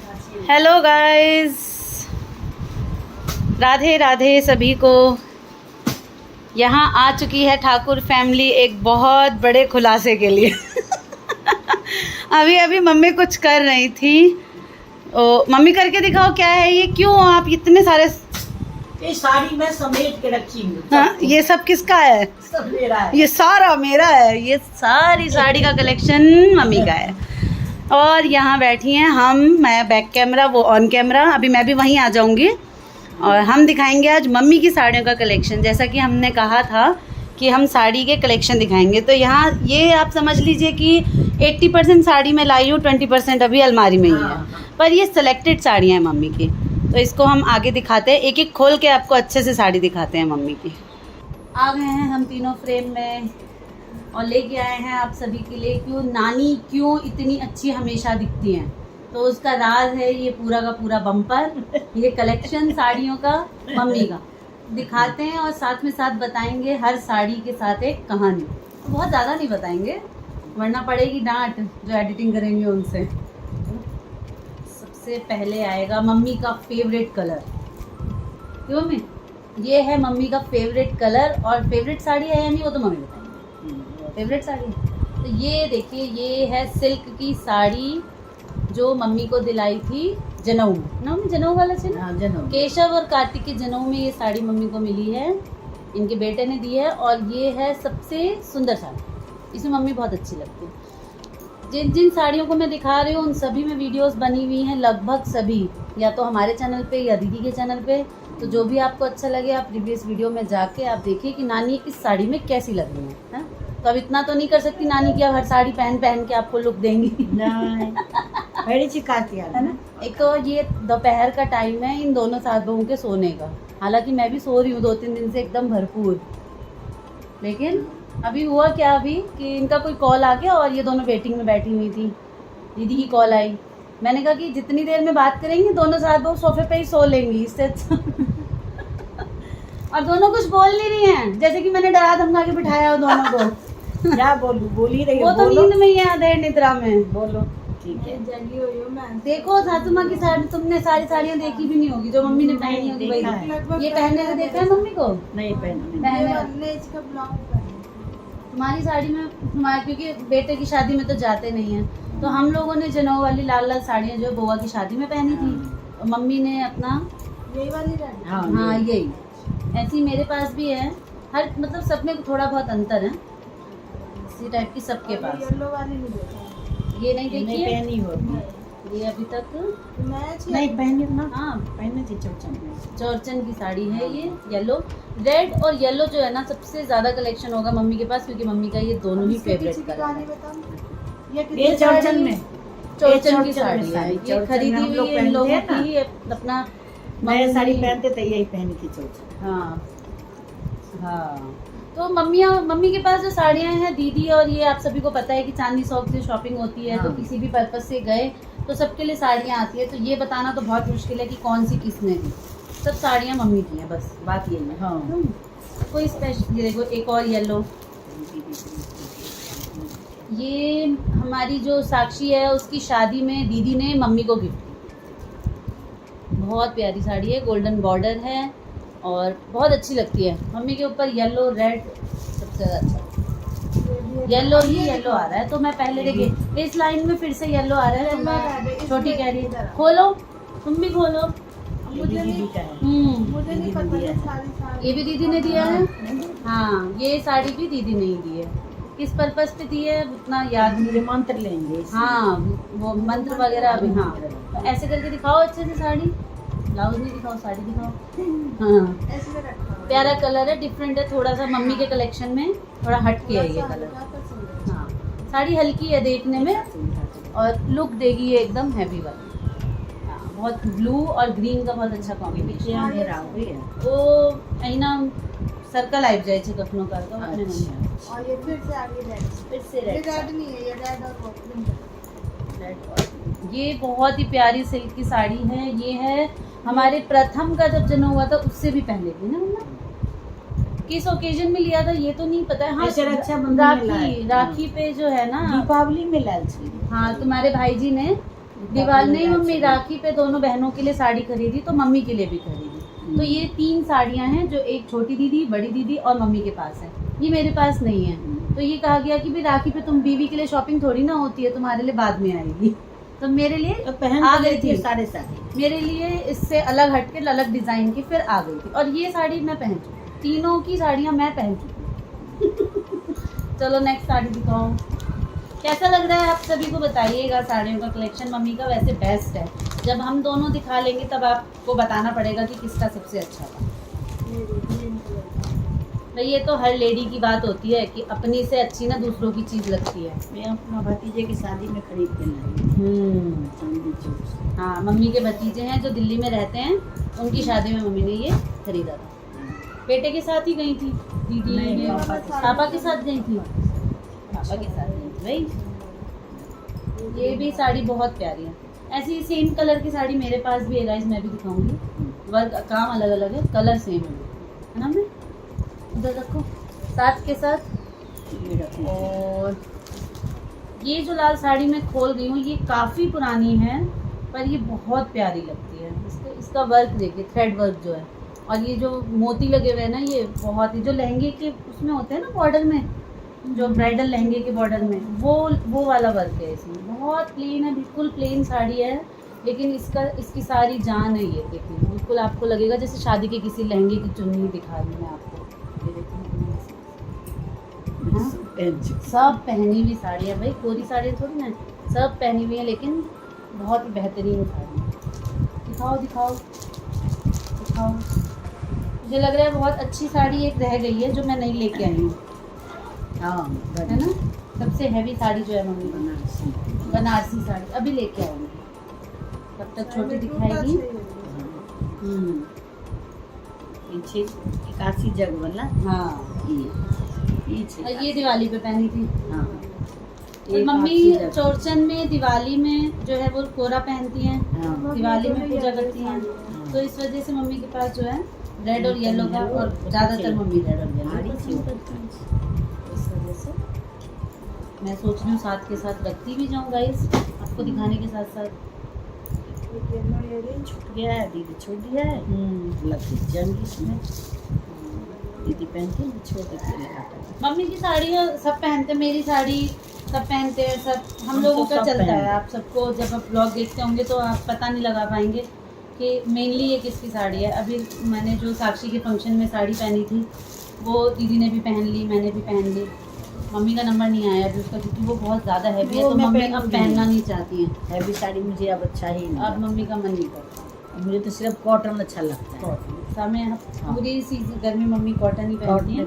Hello guys, Radhe Radhe सभी को। यहाँ आ चुकी है ठाकुर फैमिली एक बहुत बड़े खुलासे के लिए। अभी मम्मी कुछ कर रही थी। मम्मी करके दिखाओ क्या है ये, क्यों आप इतने सारे ये साड़ी मैं समेट के रखी हूँ। हाँ, ये सब किसका है? सब मेरा है। ये सारा मेरा है। ये सारी साड़ी का कलेक्शन मम्मी का है। और यहाँ बैठी हैं हम, मैं बैक कैमरा, वो ऑन कैमरा। अभी मैं भी वहीं आ जाऊँगी और हम दिखाएंगे आज मम्मी की साड़ियों का कलेक्शन। जैसा कि हमने कहा था कि हम साड़ी के कलेक्शन दिखाएंगे, तो यहाँ ये आप समझ लीजिए कि 80% साड़ी में लाई हूँ, 20% अभी अलमारी में ही है। पर ये सिलेक्टेड साड़ियाँ हैं मम्मी की, तो इसको हम आगे दिखाते हैं, एक एक खोल के आपको अच्छे से साड़ी दिखाते हैं मम्मी की। आ गए हैं हम तीनों फ्रेम में और लेके आए हैं आप सभी के लिए क्यों नानी क्यों इतनी अच्छी हमेशा दिखती हैं। तो उसका राज है ये पूरा का पूरा बम्पर, ये कलेक्शन साड़ियों का मम्मी का दिखाते हैं और साथ में साथ बताएंगे हर साड़ी के साथ एक कहानी। तो बहुत ज़्यादा नहीं बताएंगे वरना पड़ेगी डांट जो एडिटिंग करेंगे उनसे। सबसे पहले आएगा मम्मी का फेवरेट कलर। क्यों मम्मी? ये है मम्मी का फेवरेट कलर। और फेवरेट साड़ी है या नहीं वो तो मम्मी बताएंगे। फेवरेट साड़ी तो ये देखिए, ये है सिल्क की साड़ी जो मम्मी को दिलाई थी जनेऊ में ना। मम्मी जनेऊ वाला से ना, जनेऊ केशव और कार्तिक के जनेऊ में ये साड़ी मम्मी को मिली है, इनके बेटे ने दी है। और ये है सबसे सुंदर साड़ी, इसमें मम्मी बहुत अच्छी लगती है। जिन जिन साड़ियों को मैं दिखा रही हूँ उन सभी में वीडियोस बनी हुई हैं, लगभग सभी, या तो हमारे चैनल पे या दीदी के चैनल पे। तो जो भी आपको अच्छा लगे आप प्रीवियस वीडियो में जाके आप देखिए कि नानी इस साड़ी में कैसी लग रही है। तो अब इतना तो नहीं कर सकती नानी की अब हर साड़ी पहन के आपको लुक देंगी। बड़ी चिकाती है ना। एक तो ये दोपहर का टाइम है इन दोनों सास बहू के सोने का, हालांकि मैं भी सो रही हूँ 2-3 दिन से एकदम भरपूर। लेकिन अभी हुआ क्या अभी कि इनका कोई कॉल आ गया और ये दोनों वेटिंग में बैठी हुई थी। दीदी की कॉल आई, मैंने कहा कि जितनी देर में बात करेंगी दोनों सास बहू सोफे पे ही सो लेंगी, इससे अच्छा। और दोनों कुछ बोल नहीं रही हैं, जैसे कि मैंने डरा धमका के बिठाया हो दोनों को। क्या बोलूं, बोल ही रही वो तो नींद में ही है, देर निद्रा में। बोलो ठीक है। जगी हुई हूँ मैं। देखो सासू माँ की साड़ी तुमने सारी साड़ियाँ देखी भी नहीं होगी जो मम्मी ने पहनी होगी। भाई ये पहनने का देखा है मम्मी को? नहीं पहने। तुम्हारी साड़ी में तुम्हारे, क्योंकि बेटे की शादी में तो जाते नहीं हैं, तो हम लोगों ने जनेऊ वाली लाल लाल साड़ियाँ जो बुआ की शादी में पहनी थी, और मम्मी ने अपना यही वाली। हाँ यही ऐसी मेरे पास भी है। हर मतलब सब में थोड़ा बहुत अंतर है, इसी टाइप की सबके पास। येलो वाली नहीं देखी, ये नहीं देखी है? पहनी होगी ये अभी तक नहीं पहनी ना। हाँ पहने थी चौरचन की साड़ी है ये। येलो, रेड और येलो जो है ना सबसे ज्यादा कलेक्शन होगा मम्मी के पास, क्योंकि मम्मी का ये दोनों ही फेवरेट कलर है। ये चौरचन में चौरचन की साड़ी है, ये खरीदी हुई है इन लोगों की ही अपना। नए साड़ी पहनते थे यही पहनी थी चौरचन। हाँ हाँ। तो मम्मी के पास जो साड़ियाँ हैं दीदी, और ये आप सभी को पता है कि चांदनी शॉप से शॉपिंग होती है। तो किसी भी पर्पज से गए तो सबके लिए साड़ियाँ आती है। तो ये बताना तो बहुत मुश्किल है कि कौन सी किसने दी, सब साड़ियाँ मम्मी की हैं, बस बात यही है। हाँ। कोई स्पेशल, ये देखो एक और येलो, ये हमारी जो साक्षी है उसकी शादी में दीदी ने मम्मी को गिफ्ट की। बहुत प्यारी साड़ी है, गोल्डन बॉर्डर है और बहुत अच्छी लगती है मम्मी के ऊपर। येलो रेड सबसे अच्छा, येलो ही येलो आ रहा है। तो मैं पहले देखिए इस लाइन में फिर से येलो आ रहा है, तो मैं छोटी कह रही है खोलो, तुम भी खोलो। मुझे नहीं पता, ये भी दीदी ने दिया है। हाँ ये साड़ी भी दीदी ने ही दी है। किस पर्पज पे दी है उतना याद मुझे मंत्र लेंगे। हाँ वो मंत्र वगैरह अभी। हाँ तो ऐसे करके दिखाओ अच्छे से साड़ी, ब्लाउज नहीं दिखाओ, साड़ी दिखाओ। हाँ प्यारा कलर है, डिफरेंट है थोड़ा सा। मम्मी के कलेक्शन में थोड़ा हट के है ये कलर। हाँ साड़ी हल्की है देखने में और लुक देगी ये एकदम हैवी वाली। हाँ बहुत ब्लू और ग्रीन का बहुत अच्छा कॉम्बिनेशन। वो अहिना सर्कल आइब जाए छे कखनो का तो अपने मन। और ये फिर से आगे रेड, फिर से रेड नहीं है ये, रेड और ये बहुत ही प्यारी सिल्क की साड़ी है। ये है हमारे प्रथम का जब जन्म हुआ था उससे भी पहले थी ना मम्मा, किस ओकेजन में लिया था ये तो नहीं पता है। हाँ रक्षाबंधन राखी पे जो है ना, दीपावली में लाल। हाँ तुम्हारे भाई जी ने दिवाली नहीं मम्मी, राखी पे दोनों बहनों के लिए साड़ी खरीदी तो मम्मी के लिए भी खरीदी। तो ये 3 साड़ियाँ हैं जो एक छोटी दीदी, बड़ी दीदी और मम्मी के पास है, ये मेरे पास नहीं है। तो ये कहा गया कि भाई राखी पे तुम बीवी के लिए शॉपिंग थोड़ी ना होती है, तुम्हारे लिए बाद में आएगी। तो मेरे लिए तो पहन आ तो गई लेती थी है सारे साड़ी। मेरे लिए इससे अलग हटके अलग डिजाइन की फिर आ गई थी, और ये साड़ी मैं पहन चुकी, तीनों की साड़ियाँ मैं पहन चुकी। चलो नेक्स्ट साड़ी दिखाओ, कैसा लग रहा है आप सभी को बताइएगा। साड़ियों का कलेक्शन मम्मी का वैसे बेस्ट है, जब हम दोनों दिखा लेंगे तब आपको बताना पड़ेगा कि किसका सबसे अच्छा था। भाई ये तो हर लेडी की बात होती है कि अपनी से अच्छी ना दूसरों की चीज़ लगती है। मैं अपना भतीजे की शादी में खरीद के लाई चांदी चौक से। हाँ, मम्मी के भतीजे हैं जो दिल्ली में रहते हैं, उनकी शादी में मम्मी ने ये खरीदा था। बेटे के साथ ही गई थी दीदी? नहीं, पापा के साथ गई थी, पापा के साथ गई थी भाई। ये भी साड़ी बहुत प्यारी है, ऐसी सेम कलर की साड़ी मेरे पास भी है गाइस, मैं भी दिखाऊंगी। वर्क काम अलग अलग है, कलर सेम है ना। मैं उधर रखो साथ के साथ। ये रखो। और ये जो लाल साड़ी मैं खोल रही हूँ ये काफ़ी पुरानी है, पर ये बहुत प्यारी लगती है। इसका वर्क देखिए, थ्रेड वर्क जो है, और ये जो मोती लगे हुए हैं ना, ये बहुत ही जो लहंगे के उसमें होते हैं ना बॉर्डर में, जो ब्राइडल लहंगे के बॉर्डर में, वो वाला वर्क है इसमें। बहुत प्लेन है, बिल्कुल प्लेन साड़ी है, लेकिन इसकी सारी जान है। ये देखिए, बिल्कुल आपको लगेगा जैसे शादी के किसी लहंगे की चुन्नी दिखा रही मैं आपको। ये देखिए, हाँ? सब पहनी हुई साड़ी है भाई, कोरी साड़ी थोड़ी ना, सब पहनी हुई है, लेकिन बहुत ही बेहतरीन साड़ी है। दिखाओ दिखाओ दिखाओ। मुझे लग रहा है बहुत अच्छी साड़ी एक रह गई है जो मैं नहीं लेके आई हूँ, हाँ है ना। सबसे हैवी साड़ी जो है मम्मी, बनारसी साड़ी अभी लेके आऊँगी, तब तक छोटी दिखाएगी। पीछे 81 जग वाला। हाँ, ये ये दिवाली पे पहनी थी। हाँ, और मम्मी चौरचन में दिवाली में जो है वो कोरा पहनती हैं, हाँ, दिवाली में पूजा करती हैं, तो इस वजह से मम्मी के पास जो है रेड और येलो का, और ज़्यादातर मम्मी रेड और येलो पसंद करती हैं। इस वजह से मैं सोच रही हूँ साथ के साथ रखती भी जाऊँ गाइस, आपको दिखाने के साथ साथ। छूट गया है, दीदी छोड़ दिया है, लग जाएंगी इसमें। दीदी पहनती है, छोड़ देती है। मम्मी की साड़ी सब पहनते हैं, मेरी साड़ी सब पहनते हैं, सब हम लोगों का चलता है। आप सबको जब आप ब्लॉग देखते होंगे तो आप पता नहीं लगा पाएंगे कि मेनली ये किसकी साड़ी है। अभी मैंने जो साक्षी के फंक्शन में साड़ी पहनी थी वो दीदी ने भी पहन ली, मैंने भी पहन ली। मम्मी का नंबर नहीं आया अभी उसका, क्योंकि वो बहुत ज़्यादा हैवी है, तो मम्मी अब पहनना नहीं चाहती हैं। हैवी साड़ी मुझे अब अच्छा ही नहीं, अब मम्मी का मन नहीं करता। मुझे तो सिर्फ कॉटन अच्छा लगता है। समय पूरी सीजन गर्मी मम्मी कॉटन ही पहनती हैं।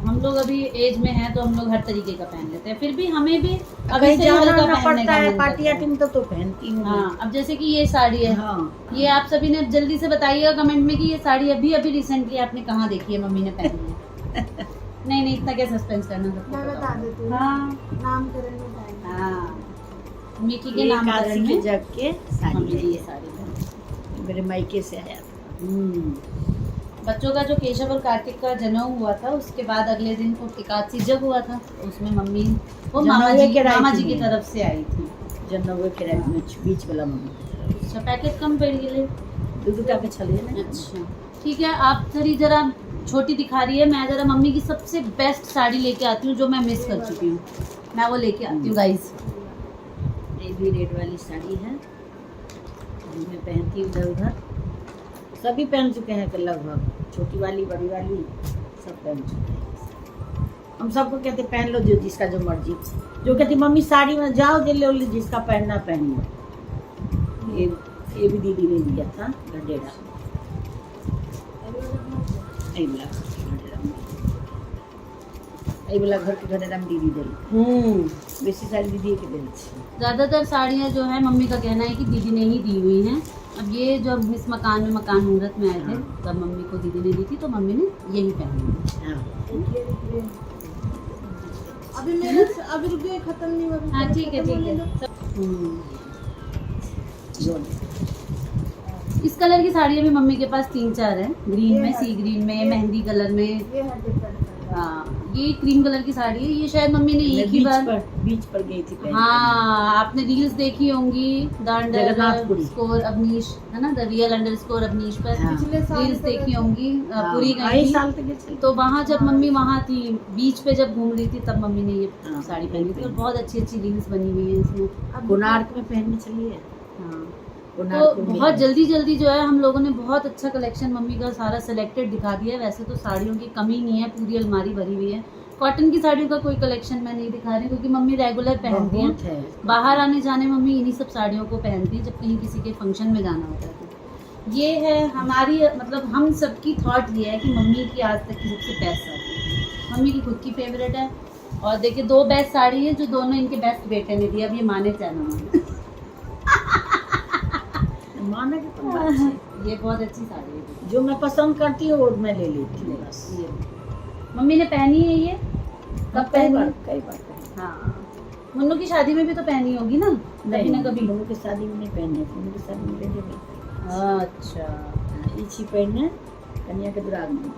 हम लोग अभी एज में हैं तो हम लोग हर तरीके का पहन लेते हैं, फिर भी हमें भी अभी से हल्का पहनने का मन पार्टी करता है। आइटम तो पहनती हूँ। हाँ, अब जैसे कि ये साड़ी है, हाँ, ये आप सभी ने जल्दी से बताइएगा कमेंट में कि ये साड़ी अभी अभी रिसेंटली आपने कहाँ देखी है मम्मी ने पहनी है। नहीं नहीं, इतना क्या सस्पेंस करना सबको मैं बता देती हूँ। हाँ, नामकरण में जाएंगे। हाँ, मिकी के ये नामकरण काशी में के जग के मम्मी साड़ी ने ये है, साड़ी पहनी। मेरे मायके से आया था। बच्चों का जो केशव और कार्तिक का जनेऊ हुआ था उसके बाद अगले दिन को एकादशी जग हुआ था, तो उसमें मम्मी वो मामा जी की तरफ से आई थी। जनवे के रात में बीच वाला मम्मी। अच्छा, पैकेट कम पड़ गए, दूध का के छले ना। अच्छा ठीक है, आप थोड़ी जरा छोटी दिखा रही है, मैं जरा मम्मी की सबसे बेस्ट साड़ी लेके आती हूँ जो मैं मिस कर चुकी हूँ, मैं वो लेके आती हूँ गाइस। ये भी रेड वाली साड़ी है, मैं पहनती हूँ इधर उधर, सभी पहन चुके हैं लगभग, छोटी वाली बड़ी वाली सब पहन चुके हैं। हम सबको कहते पहन लो जो जिसका जो मर्जी, जो कहती मम्मी साड़ी में जाओ जे लो जिसका पहनना पहन लो। ये भी दीदी ने दिया था गडेरा, वाला घर के गडेरा में दीदी दिल। बेसी साड़ी दीदी के दिल। ज़्यादातर साड़ियाँ जो है मम्मी का कहना है कि दीदी ने ही दी हुई हैं। अब ये जब इस मकान में मकान मुहूर्त में आए थे तब मम्मी को दीदी ने दी थी, तो मम्मी ने यही पहनी। अभी मेरे अभी रुकिए, खत्म नहीं हुआ। हाँ ठीक है ठीक है। इस कलर की साड़ियाँ भी मम्मी के पास 3-4 है, ग्रीन में, सी ग्रीन में, मेहंदी कलर में। ये है डिफरेंट। हाँ, ये क्रीम कलर की साड़ी है, ये शायद मम्मी ने एक ही बार, बीच पर गई थी पहन हाँ आपने रील्स देखी होंगी, द जगन्नाथपुरी। अंडरस्कोर अवनीश है ना, द रियल अंडरस्कोर अवनीश पर हाँ। पिछले साल रील्स तो देखी गए थे। होंगी, हाँ, पूरी आई गई साल तक ये चली। तो वहाँ जब मम्मी वहाँ थी बीच पे जब घूम रही थी तब मम्मी ने ये हाँ, साड़ी पहनी थी और बहुत अच्छी अच्छी रील्स बनी हुई है इसमें। अब कोणार्क में पहनने चली है। हाँ कोणार्क तो में बहुत है। जल्दी जल्दी जो है हम लोगों ने बहुत अच्छा कलेक्शन मम्मी का सारा सिलेक्टेड दिखा दिया है। वैसे तो साड़ियों की कमी नहीं है, पूरी अलमारी भरी हुई है। कॉटन की साड़ियों का कोई कलेक्शन मैं नहीं दिखा रही क्योंकि मम्मी रेगुलर पहनती बहुत हैं। है। बाहर आने जाने मम्मी इन्हीं सब साड़ियों को पहनती है जब कहीं किसी के फंक्शन में जाना होता है तो। ये है हमारी मतलब हम सबकी थॉट ये है कि मम्मी की आज तक की सबसे बेस्ट साड़ी है, मम्मी की खुद की फेवरेट है। और देखिए 2 बेस्ट साड़ी है जो दोनों इनके बेस्ट बेटे ने दी, अब ये माने चाहे ना माने। माना कि तुम बात है। ये बहुत अच्छी साड़ी है। जो मैं पसंद करती हूँ वो मैं ले लेती हूँ बस। ये मम्मी ने पहनी है ये, कब कई पहनी? बार पहनी। हाँ मुन्नू की शादी में भी तो पहनी होगी ना कभी ना कभी। लोगों की शादी में नहीं पहनने, उनकी शादी में ले ले। अच्छा इसी पहनने कन्या के दुराग में।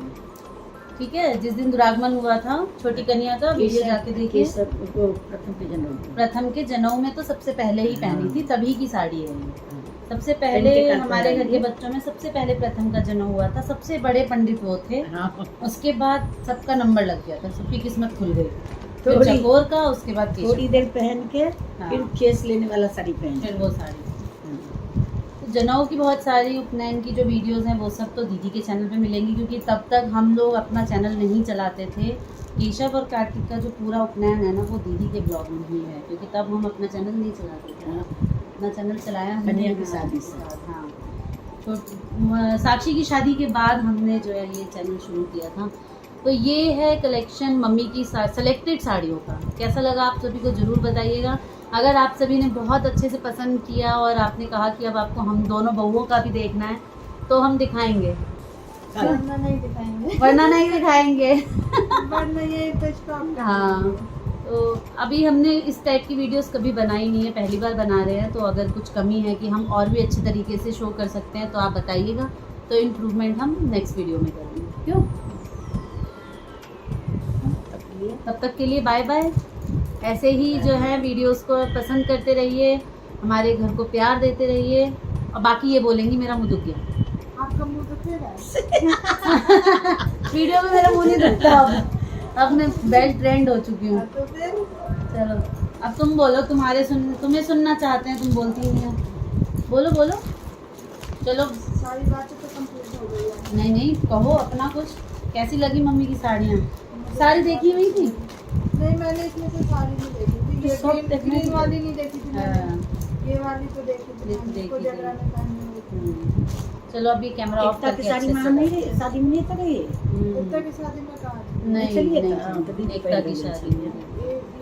ठीक है, जिस दिन दुरागमन हुआ था छोटी कन्या का वीडियो जाके देखिए। केसर को प्रथम के जन्म में। प्रथम के जनेऊ में तो सबसे पहले ही पहनी थी, तभी की साड़ी है ये। सबसे पहन पहले के करते हमारे घर के रहेंगे। बच्चों में सबसे पहले प्रथम का जनेऊ हुआ था, सबसे बड़े पंडित वो थे। हाँ। उसके बाद सबका नंबर लग गया था, सबकी किस्मत खुल गई। फिर थोड़ी- चकोर का, उसके बाद केशव। थोड़ी देर पहन के हाँ। फिर केस लेने वाला साड़ी पहन। फिर वो साड़ी। तो जनेऊ की बहुत सारी उपनयन की जो वीडियोस हैं वो सब तो दीदी के चैनल पे मिलेंगी क्योंकि तब तक हम लोग अपना चैनल नहीं चलाते थे। केशव और कार्तिक का जो पूरा उपनयन है ना वो दीदी के ब्लॉग में ही है क्योंकि तब हम अपना चैनल नहीं चलाते थे। अपना चैनल चलाया हमने कन्या की शादी से। हाँ साक्षी की शादी के बाद हमने जो है ये चैनल शुरू किया था। तो ये है कलेक्शन मम्मी की सेलेक्टेड साड़ियों का। कैसा लगा आप सभी को ज़रूर बताइएगा। अगर आप सभी ने बहुत अच्छे से पसंद किया और आपने कहा कि अब आपको हम दोनों बहुओं का भी देखना है तो हम दिखाएंगे, वरना नहीं दिखाएंगे। वरना नहीं दिखाएंगे। वरना ये तो स्टॉप। हाँ तो अभी हमने इस टाइप की वीडियोस कभी बनाई नहीं है, पहली बार बना रहे हैं। तो अगर कुछ कमी है कि हम और भी अच्छे तरीके से शो कर सकते हैं तो आप बताइएगा, तो इम्प्रूवमेंट हम नेक्स्ट वीडियो में करेंगे। क्यों? तब तक के लिए बाय बाय। ऐसे ही जो है वीडियोस को पसंद करते रहिए, हमारे घर को प्यार देते रहिए। और बाकी ये बोलेंगी मेरा मुँह दुख गया। आपका मुंह तो फिर है। वीडियो में मेरा मुँह नहीं दुखता अब मैं बेस्ट ट्रेंड हो चुकी हूँ। तो फिर चलो अब तुम बोलो, तुम्हें सुनना चाहते हैं, तुम बोलती नहीं हो। बोलो बोलो चलो। सारी बातें तो कंप्लीट हो गई है। नहीं नहीं कहो अपना कुछ। कैसी लगी मम्मी की साड़ियाँ? साड़ी देखी हुई थी? नहीं मैंने इसमें से सारी नहीं देखी थी। ये सब देखने ग्रीन की वाली नहीं देखी थी मैंने। हाँ। ये वाली तो देखी थी मैंने, देखी इसको थी। जगरा में पहनी हुई थी। चलो अभी कैमरा ऑफ एकता की करके शादी अच्छे में से नहीं, शादी में नहीं था ये। एकता की शादी में कहा थी। नहीं चलिए नहीं हाँ, तो दीदी एकता पहन की लेंगे। शादी में।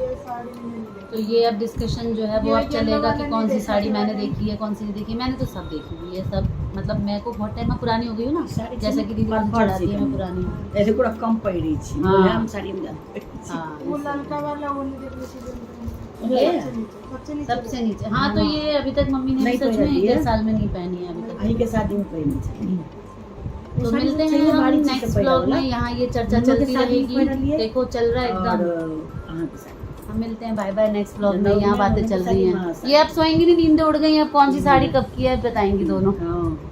ये साड़ी मैंने नहीं देखी। तो ये अब डिस्कशन जो है वो ये अब येलो चलेगा वाला कि नहीं कौन सी देखा साड़ी था मैंने मैंने। देखी है कौन सी नहीं देखी। मैंने तो सब देखी हुई है सब, मतलब मैं को बहुत टाइम में पुरानी हो गई हूँ ना, साड़ी जैसा कि दीदी मुझे चढ़ाती है मैं पुरानी हूँ। ऐसे पूरा कम पड़ी थी। हाँ। हम साड़ी में जाते थे। हाँ वो ललका वाला वो नहीं देखी थी। ये? सबसे नीचे सबसे नीचे। हाँ तो ये अभी तक मम्मी ने नहीं सच में पहनी है। 1 साल में नहीं पहनी है अभी तक। आई के शादी में पहनी थी। तो मिलते हैं हम नेक्स्ट ब्लॉग में। यहाँ ये चर्चा दोनों के चलती साथ ही पहन रहेगी, लिए। देखो चल रहा है एकदम। और की शादी। हम मिलते हैं, बाय बाय नेक्स्ट ब्लॉग में। जनवरी यहाँ में बातें उनकी चल साड़ी रही वहाँ हैं। साड़ी। ये अब सोएंगी नहीं, नींद उड़ गई। अब कौन सी साड़ी कब की है बताएंगी दोनों। हाँ।